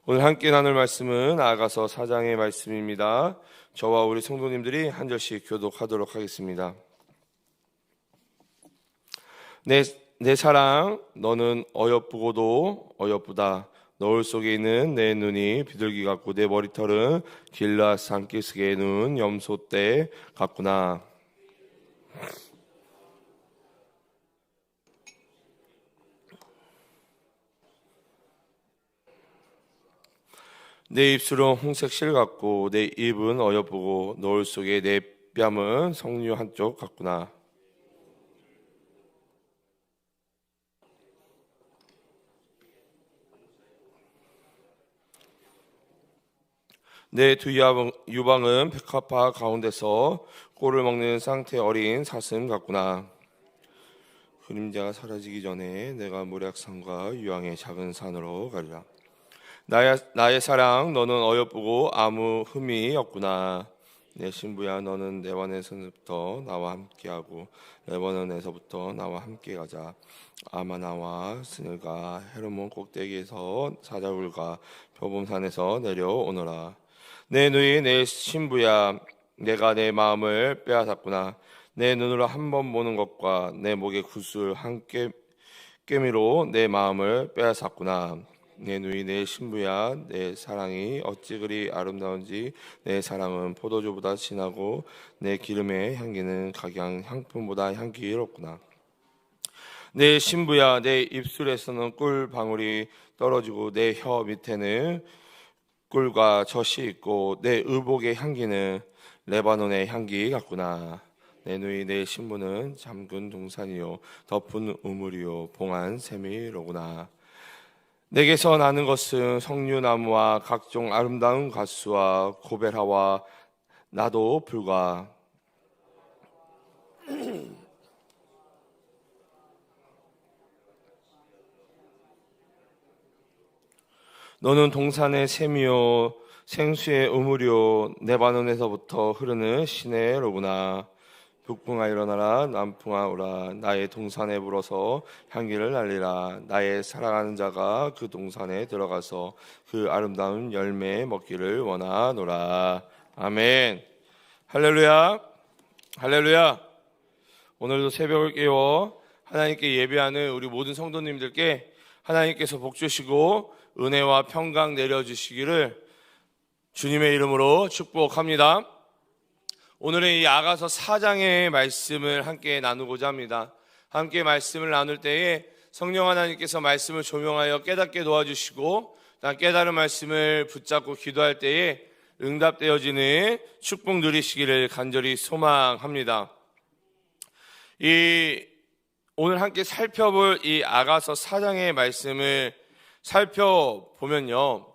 오늘 함께 나눌 말씀은 아가서 4장의 말씀입니다. 저와 우리 성도님들이 한 절씩 교독하도록 하겠습니다. 내 사랑, 너는 어여쁘고도 어여쁘다. 너울 속에 있는 내 눈이 비둘기 같고 내 머리털은 길라 산기슭에 눈 염소떼 같구나. 내 입술은 홍색 실 같고 내 입은 어여쁘고 노을 속에 내 뺨은 석류 한쪽 같구나. 내 두 유방은 백합화 가운데서 꼴을 먹는 상태 어린 사슴 같구나. 그림자가 사라지기 전에 내가 모략산과 유황의 작은 산으로 가리라. 나의 사랑, 너는 어여쁘고 아무 흠이 없구나. 내 신부야, 너는 레바논에서부터 나와 함께하고 레바논에서부터 나와 함께 가자. 아마나와 스늘과 헤르몬 꼭대기에서 사자울과 표범산에서 내려오너라. 내 누이 내 신부야, 내가 내 마음을 빼앗았구나. 내 눈으로 한 번 보는 것과 내 목의 구슬 한 꿰미로 내 마음을 빼앗았구나. 내 누이 내 신부야, 내 사랑이 어찌 그리 아름다운지. 내 사랑은 포도주보다 진하고 내 기름의 향기는 각양 향품보다 향기롭구나. 내 신부야, 내 입술에서는 꿀 방울이 떨어지고 내 혀 밑에는 꿀과 젖이 있고 내 의복의 향기는 레바논의 향기 같구나. 내 누이 내 신부는 잠근 동산이요 덮은 우물이요 봉한 샘이로구나. 내게서 나는 것은 석류나무와 각종 아름다운 가수와 고벨하와 나도 불과. 너는 동산의 샘이요 생수의 우물이요 레바논에서부터 흐르는 시내로구나. 북풍아 일어나라, 남풍아 오라. 나의 동산에 불어서 향기를 날리라. 나의 사랑하는 자가 그 동산에 들어가서 그 아름다운 열매 먹기를 원하노라. 아멘. 할렐루야, 할렐루야. 오늘도 새벽을 깨워 하나님께 예배하는 우리 모든 성도님들께 하나님께서 복 주시고 은혜와 평강 내려주시기를 주님의 이름으로 축복합니다. 오늘은 이 아가서 4장의 말씀을 함께 나누고자 합니다. 함께 말씀을 나눌 때에 성령 하나님께서 말씀을 조명하여 깨닫게 도와주시고 깨달은 말씀을 붙잡고 기도할 때에 응답되어지는 축복 누리시기를 간절히 소망합니다. 오늘 함께 살펴볼 이 아가서 4장의 말씀을 살펴보면요,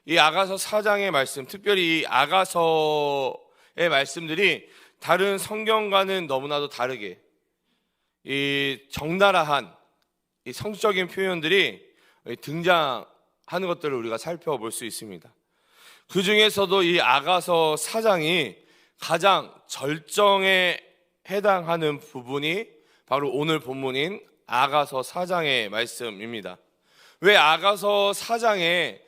이 아가서 4장의 말씀, 특별히 이 아가서의 말씀들이 다른 성경과는 너무나도 다르게 이 적나라한 이 성적인 표현들이 등장하는 것들을 우리가 살펴볼 수 있습니다. 그 중에서도 이 아가서 4장이 가장 절정에 해당하는 부분이 바로 오늘 본문인 아가서 4장의 말씀입니다. 왜 아가서 4장에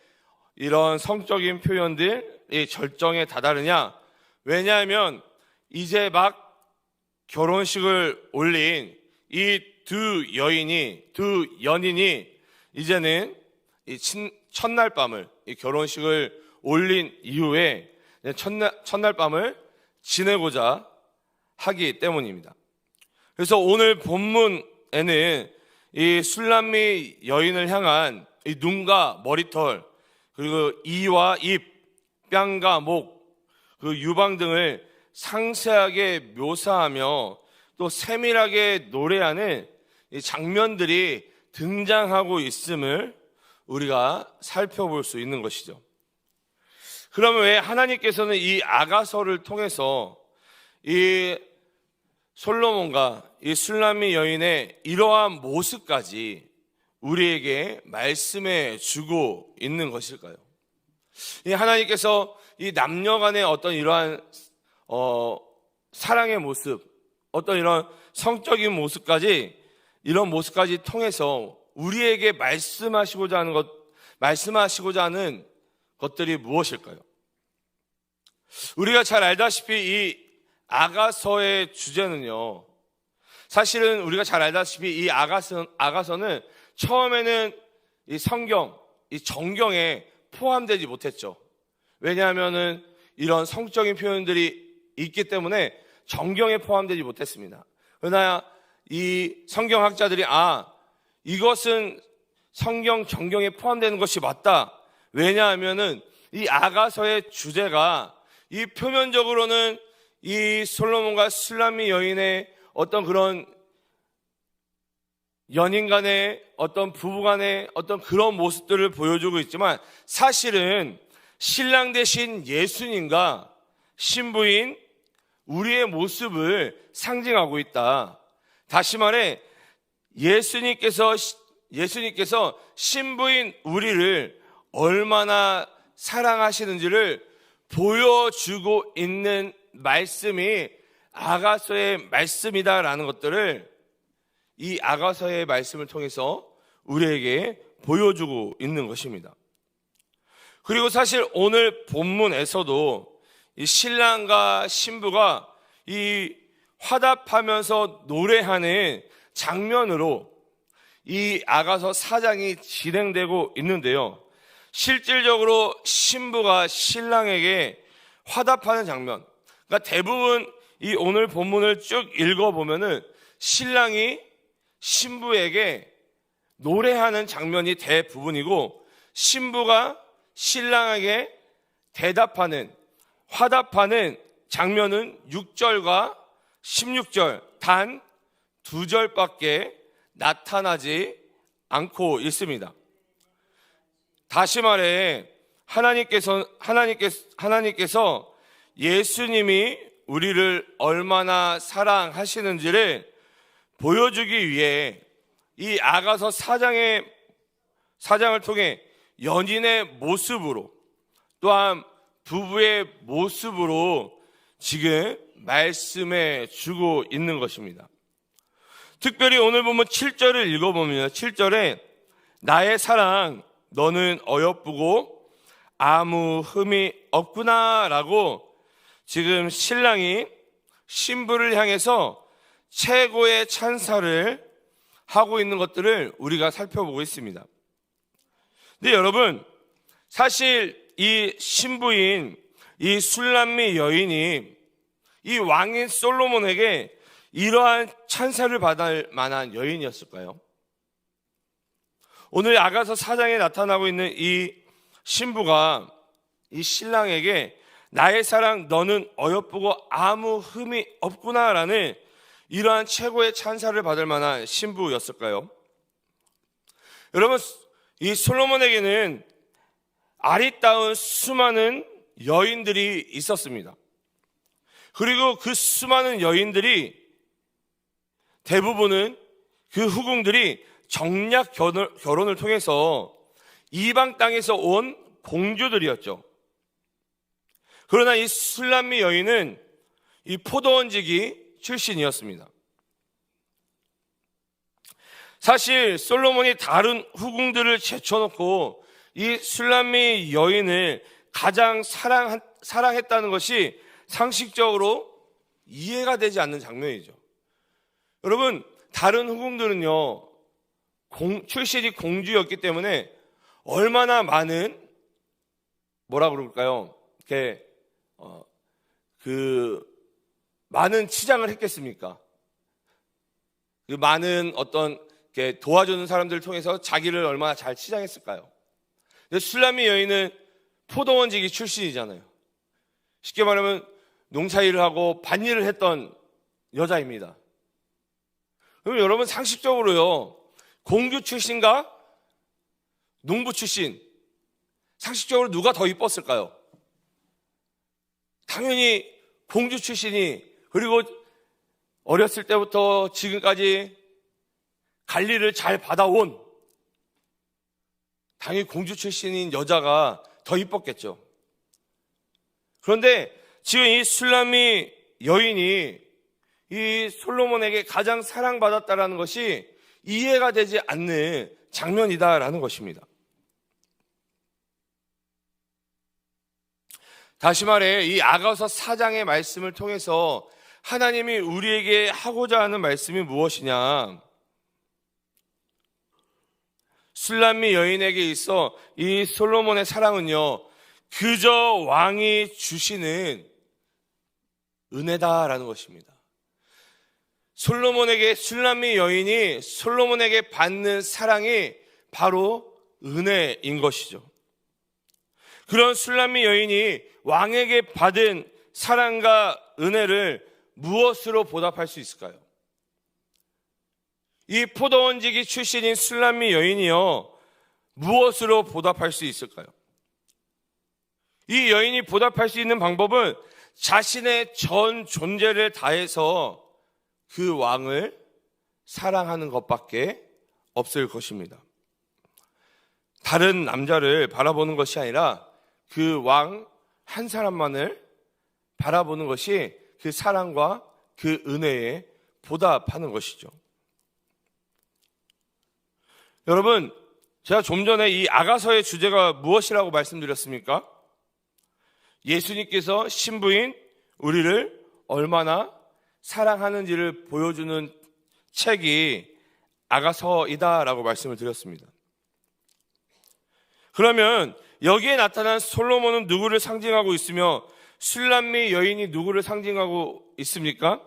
이런 성적인 표현들이 절정에 다다르냐? 왜냐하면 이제 막 결혼식을 올린 이 두 연인이 이제는 이 첫날 밤을, 이 결혼식을 올린 이후에 첫날 밤을 지내고자 하기 때문입니다. 그래서 오늘 본문에는 이 술람미 여인을 향한 이 눈과 머리털, 그리고 이와 입, 뺨과 목, 그 유방 등을 상세하게 묘사하며 또 세밀하게 노래하는 이 장면들이 등장하고 있음을 우리가 살펴볼 수 있는 것이죠. 그러면 왜 하나님께서는 이 아가서를 통해서 이 솔로몬과 이 술람미 여인의 이러한 모습까지 우리에게 말씀해 주고 있는 것일까요? 이 하나님께서 이 남녀 간의 어떤 이러한 사랑의 모습, 어떤 이런 성적인 모습까지, 이런 모습까지 통해서 우리에게 말씀하시고자 하는 것, 말씀하시고자 하는 것들이 무엇일까요? 우리가 잘 알다시피 이 아가서의 주제는요, 사실은 우리가 잘 알다시피 이 아가서는 처음에는 이 성경, 이 정경에 포함되지 못했죠. 왜냐하면은 이런 성적인 표현들이 있기 때문에 정경에 포함되지 못했습니다. 그러나 이 성경학자들이 이것은 성경 정경에 포함되는 것이 맞다. 왜냐하면은 이 아가서의 주제가 이 표면적으로는 이 솔로몬과 술람미 여인의 어떤 그런 연인 간의 어떤 부부 간의 어떤 그런 모습들을 보여주고 있지만, 사실은 신랑 대신 예수님과 신부인 우리의 모습을 상징하고 있다. 다시 말해 예수님께서 신부인 우리를 얼마나 사랑하시는지를 보여주고 있는 말씀이 아가서의 말씀이다라는 것들을 이 아가서의 말씀을 통해서 우리에게 보여주고 있는 것입니다. 그리고 사실 오늘 본문에서도 이 신랑과 신부가 이 화답하면서 노래하는 장면으로 이 아가서 4장이 진행되고 있는데요, 실질적으로 신부가 신랑에게 화답하는 장면, 그러니까 대부분 이 오늘 본문을 쭉 읽어보면은 신랑이 신부에게 노래하는 장면이 대부분이고, 신부가 신랑에게 대답하는, 화답하는 장면은 6절과 16절 단 2절밖에 나타나지 않고 있습니다. 다시 말해 하나님께서 예수님이 우리를 얼마나 사랑하시는지를 보여주기 위해 이 아가서 4장을 통해 연인의 모습으로, 또한 부부의 모습으로 지금 말씀해 주고 있는 것입니다. 특별히 오늘 보면 7절을 읽어보면 7절에 나의 사랑 너는 어여쁘고 아무 흠이 없구나 라고 지금 신랑이 신부를 향해서 최고의 찬사를 하고 있는 것들을 우리가 살펴보고 있습니다. 근데 여러분, 사실 이 신부인 이 술람미 여인이 이 왕인 솔로몬에게 이러한 찬사를 받을 만한 여인이었을까요? 오늘 아가서 4장에 나타나고 있는 이 신부가 이 신랑에게 나의 사랑 너는 어여쁘고 아무 흠이 없구나라는 이러한 최고의 찬사를 받을 만한 신부였을까요? 여러분, 이 솔로몬에게는 아리따운 수많은 여인들이 있었습니다. 그리고 그 수많은 여인들이 대부분은 그 후궁들이 정략 결혼을 통해서 이방 땅에서 온 공주들이었죠. 그러나 이 술람미 여인은 이 포도원지기 출신이었습니다. 사실 솔로몬이 다른 후궁들을 제쳐놓고 이 술람미 여인을 가장 사랑했다는 것이 상식적으로 이해가 되지 않는 장면이죠. 여러분, 다른 후궁들은요 출신이 공주였기 때문에 얼마나 많은 뭐라 그럴까요? 이렇게 많은 치장을 했겠습니까? 그 많은 어떤 이렇게 도와주는 사람들을 통해서 자기를 얼마나 잘 치장했을까요? 근데 술람미 여인은 포도원지기 출신이잖아요. 쉽게 말하면 농사일을 하고 밭일을 했던 여자입니다. 그럼 여러분 상식적으로요, 공주 출신과 농부 출신, 상식적으로 누가 더 이뻤을까요? 당연히 공주 출신이, 그리고 어렸을 때부터 지금까지 관리를 잘 받아온 당연히 공주 출신인 여자가 더 이뻤겠죠. 그런데 지금 이 술람미 여인이 이 솔로몬에게 가장 사랑받았다라는 것이 이해가 되지 않는 장면이다라는 것입니다. 다시 말해 이 아가서 4장의 말씀을 통해서 하나님이 우리에게 하고자 하는 말씀이 무엇이냐? 술람미 여인에게 있어 이 솔로몬의 사랑은요, 그저 왕이 주시는 은혜다라는 것입니다. 솔로몬에게, 술람미 여인이 솔로몬에게 받는 사랑이 바로 은혜인 것이죠. 그런 술람미 여인이 왕에게 받은 사랑과 은혜를 무엇으로 보답할 수 있을까요? 이 포도원지기 출신인 술람미 여인이요, 무엇으로 보답할 수 있을까요? 이 여인이 보답할 수 있는 방법은 자신의 전 존재를 다해서 그 왕을 사랑하는 것밖에 없을 것입니다. 다른 남자를 바라보는 것이 아니라 그 왕 한 사람만을 바라보는 것이 그 사랑과 그 은혜에 보답하는 것이죠. 여러분, 제가 좀 전에 이 아가서의 주제가 무엇이라고 말씀드렸습니까? 예수님께서 신부인 우리를 얼마나 사랑하는지를 보여주는 책이 아가서이다라고 말씀을 드렸습니다. 그러면 여기에 나타난 솔로몬은 누구를 상징하고 있으며 술람미 여인이 누구를 상징하고 있습니까?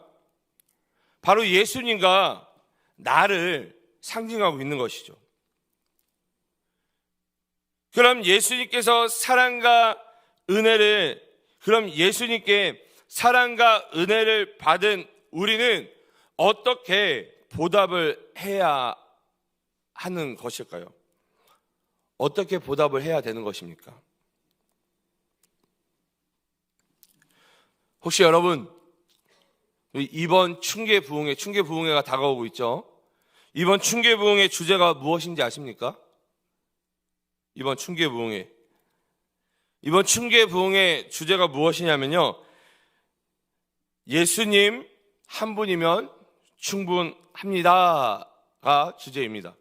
바로 예수님과 나를 상징하고 있는 것이죠. 그럼 예수님께서 예수님께 사랑과 은혜를 받은 우리는 어떻게 보답을 해야 하는 것일까요? 어떻게 보답을 해야 되는 것입니까? 혹시 여러분, 이번 충계부흥회가 다가오고 있죠? 이번 충계부흥회 주제가 무엇인지 아십니까? 이번 충계부흥회 주제가 무엇이냐면요, 예수님 한 분이면 충분합니다가 주제입니다.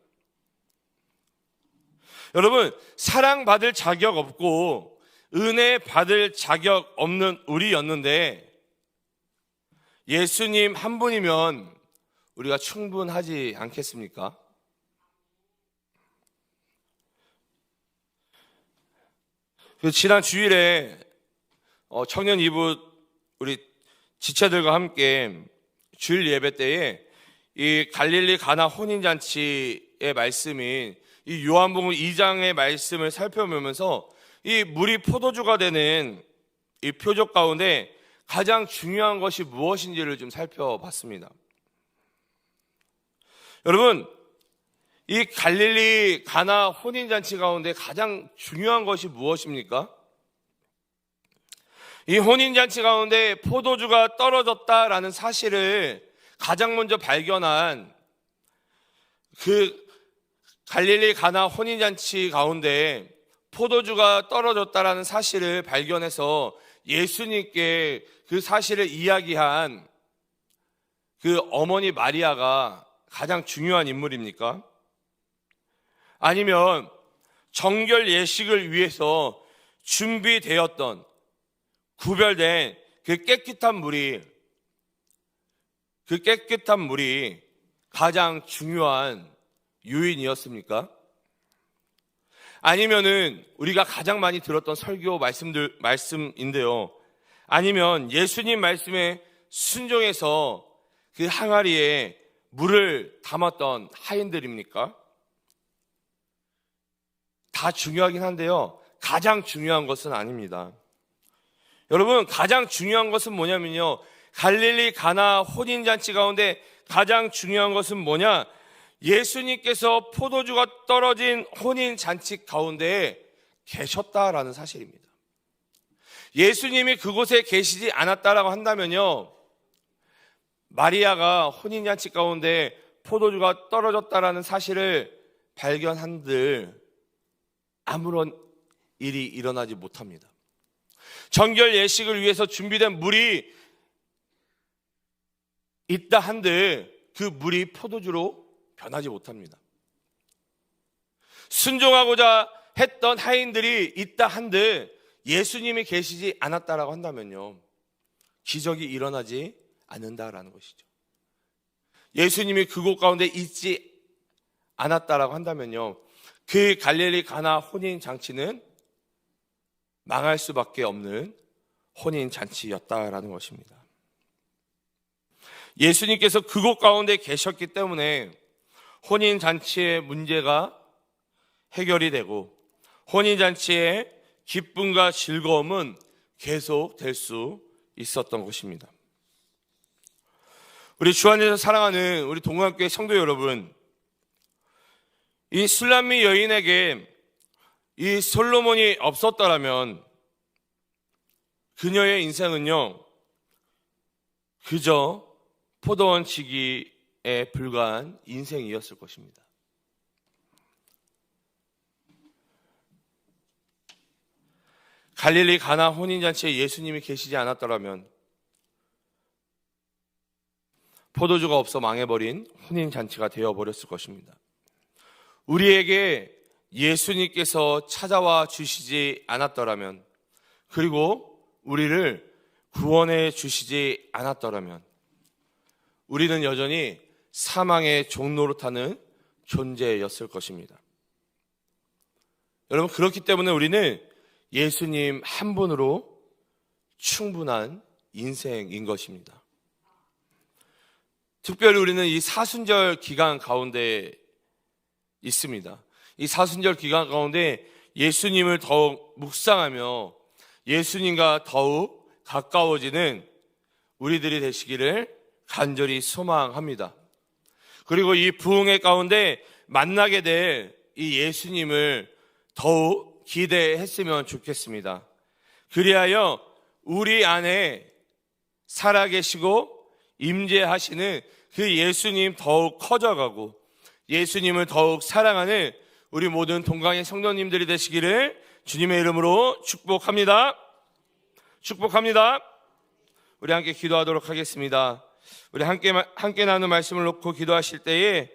여러분, 사랑받을 자격 없고 은혜 받을 자격 없는 우리였는데 예수님 한 분이면 우리가 충분하지 않겠습니까? 지난 주일에 청년 이부 우리 지체들과 함께 주일 예배 때에 이 갈릴리 가나 혼인잔치의 말씀인 이 요한복음 2장의 말씀을 살펴보면서 이 물이 포도주가 되는 이 표적 가운데 가장 중요한 것이 무엇인지를 좀 살펴봤습니다. 여러분, 이 갈릴리 가나 혼인잔치 가운데 가장 중요한 것이 무엇입니까? 이 혼인잔치 가운데 포도주가 떨어졌다라는 사실을 가장 먼저 발견한 그 갈릴리 가나 혼인잔치 가운데 포도주가 떨어졌다라는 사실을 발견해서 예수님께 그 사실을 이야기한 그 어머니 마리아가 가장 중요한 인물입니까? 아니면 정결 예식을 위해서 준비되었던 구별된 그 깨끗한 물이 가장 중요한 요인이었습니까? 아니면은 우리가 가장 많이 들었던 설교 말씀인데요. 아니면 예수님 말씀에 순종해서 그 항아리에 물을 담았던 하인들입니까? 다 중요하긴 한데요, 가장 중요한 것은 아닙니다. 여러분, 가장 중요한 것은 뭐냐면요, 갈릴리 가나 혼인잔치 가운데 가장 중요한 것은 뭐냐? 예수님께서 포도주가 떨어진 혼인잔치 가운데 계셨다라는 사실입니다. 예수님이 그곳에 계시지 않았다라고 한다면요, 마리아가 혼인잔치 가운데 포도주가 떨어졌다라는 사실을 발견한들 아무런 일이 일어나지 못합니다. 정결 예식을 위해서 준비된 물이 있다 한들 그 물이 포도주로 변하지 못합니다. 순종하고자 했던 하인들이 있다 한들 예수님이 계시지 않았다라고 한다면요, 기적이 일어나지 않는다라는 것이죠. 예수님이 그곳 가운데 있지 않았다라고 한다면요, 그 갈릴리 가나 혼인 잔치는 망할 수밖에 없는 혼인 잔치였다라는 것입니다. 예수님께서 그곳 가운데 계셨기 때문에 혼인 잔치의 문제가 해결이 되고 혼인 잔치의 기쁨과 즐거움은 계속될 수 있었던 것입니다. 우리 주 안에서 사랑하는 우리 동안교회 성도 여러분, 이 술람미 여인에게 이 솔로몬이 없었더라면 그녀의 인생은요, 그저 포도원 치기에 불과한 인생이었을 것입니다. 갈릴리 가나 혼인잔치에 예수님이 계시지 않았더라면 포도주가 없어 망해버린 혼인잔치가 되어버렸을 것입니다. 우리에게 예수님께서 찾아와 주시지 않았더라면, 그리고 우리를 구원해 주시지 않았더라면 우리는 여전히 사망의 종노릇하는 존재였을 것입니다. 여러분, 그렇기 때문에 우리는 예수님 한 분으로 충분한 인생인 것입니다. 특별히 우리는 이 사순절 기간 가운데 있습니다. 이 사순절 기간 가운데 예수님을 더욱 묵상하며 예수님과 더욱 가까워지는 우리들이 되시기를 간절히 소망합니다. 그리고 이 부흥회 가운데 만나게 될 이 예수님을 더욱 기대했으면 좋겠습니다. 그리하여 우리 안에 살아계시고 임재하시는 그 예수님 더욱 커져가고 예수님을 더욱 사랑하는 우리 모든 동강의 성도님들이 되시기를 주님의 이름으로 축복합니다. 축복합니다. 우리 함께 기도하도록 하겠습니다. 우리 함께 나누는 말씀을 놓고 기도하실 때에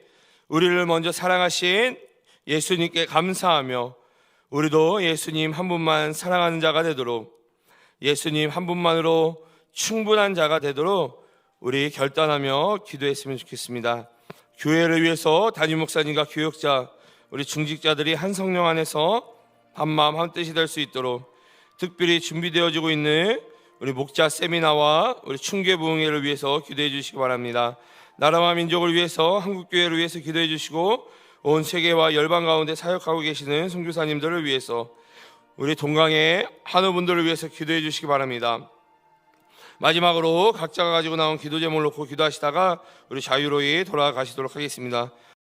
우리를 먼저 사랑하신 예수님께 감사하며 우리도 예수님 한 분만 사랑하는 자가 되도록, 예수님 한 분만으로 충분한 자가 되도록 우리 결단하며 기도했으면 좋겠습니다. 교회를 위해서 담임 목사님과 교역자, 우리 중직자들이 한 성령 안에서 한마음 한뜻이 될 수 있도록 특별히 준비되어지고 있는 우리 목자 세미나와 우리 충계부흥회를 위해서 기도해 주시기 바랍니다. 나라와 민족을 위해서, 한국교회를 위해서 기도해 주시고 온 세계와 열방 가운데 사역하고 계시는 선교사님들을 위해서, 우리 동강의 한우분들을 위해서 기도해 주시기 바랍니다. 마지막으로 각자가 가지고 나온 기도 제목을 놓고 기도하시다가 우리 자유로이 돌아가시도록 하겠습니다.